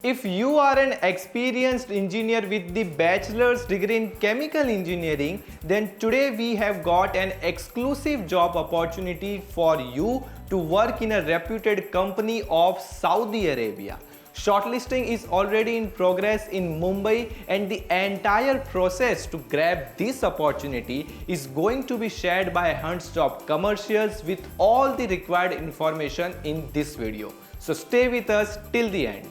If you are an experienced engineer with the bachelor's degree in chemical engineering, then today we have got an exclusive job opportunity for you to work in a reputed company of Saudi Arabia. Shortlisting is already in progress in Mumbai, and the entire process to grab this opportunity is going to be shared by Hunt's Job Commercials with all the required information in this video. So stay with us till the end.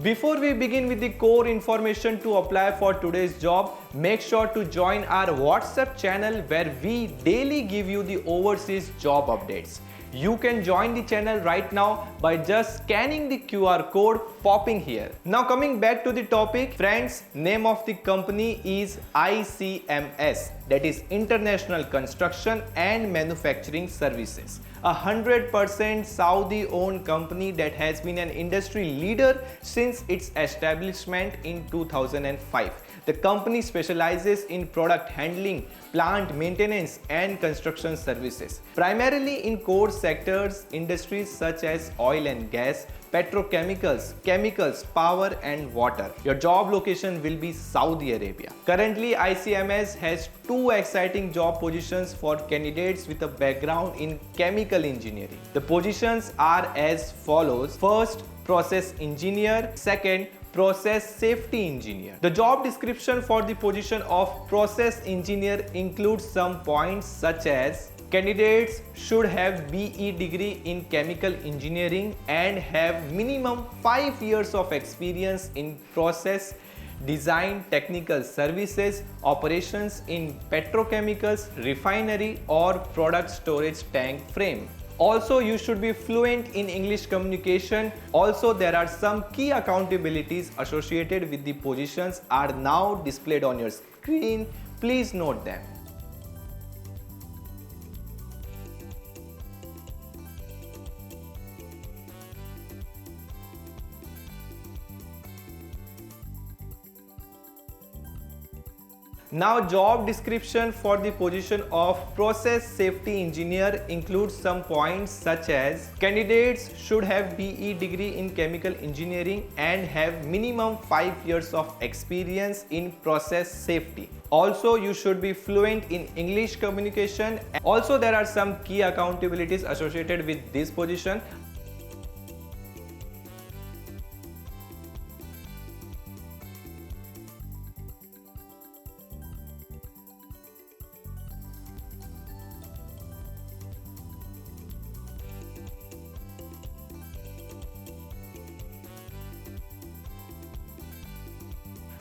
Before we begin with the core information to apply for today's job, make sure to join our WhatsApp channel where we daily give you the overseas job updates. You can join the channel right now by just scanning the QR code popping here. Now coming back to the topic, friends, name of the company is ICMS, that is International Construction and Manufacturing Services. 100% Saudi owned company that has been an industry leader since its establishment in 2005. The company specializes in product handling, plant maintenance and construction services, primarily in core sectors, industries such as oil and gas, petrochemicals, chemicals, power and water. Your job location will be Saudi Arabia. Currently, ICMS has two exciting job positions for candidates with a background in chemical engineering. The positions are as follows. First, process engineer. Second, process safety engineer. The job description for the position of process engineer includes some points such as candidates should have BE degree in chemical engineering and have minimum 5 years of experience in process design, technical services, operations in petrochemicals, refinery or product storage tank frame. Also, you should be fluent in English communication. Also, there are some key accountabilities associated with the positions are now displayed on your screen. Please note them. Now, job description for the position of process safety engineer includes some points such as candidates should have BE degree in chemical engineering and have minimum 5 years of experience in process safety. Also, you should be fluent in English communication. Also, there are some key accountabilities associated with this position.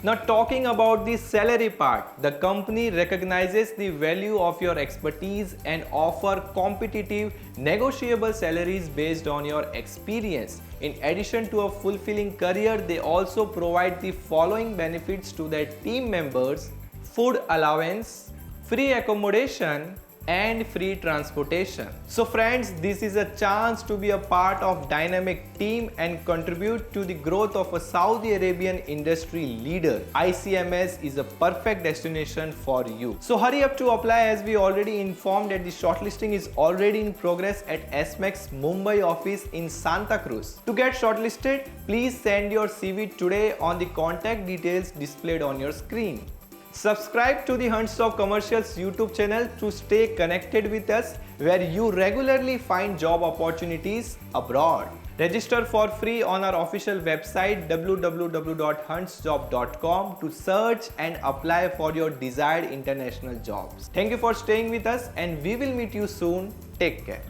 Now, talking about the salary part, the company recognizes the value of your expertise and offer competitive, negotiable salaries based on your experience. In addition to a fulfilling career, they also provide the following benefits to their team members: food allowance, free accommodation, and free transportation. So friends, this is a chance to be a part of dynamic team and contribute to the growth of a Saudi Arabian industry leader. ICMS is a perfect destination for you. So hurry up to apply, as we already informed that the shortlisting is already in progress at SMAX Mumbai office in Santa Cruz. To get shortlisted, please send your CV today on the contact details displayed on your screen. Subscribe to the Hunt's Job Commercials YouTube channel to stay connected with us, where you regularly find job opportunities abroad. Register for free on our official website www.huntsjob.com to search and apply for your desired international jobs. Thank you for staying with us, and we will meet you soon. Take care.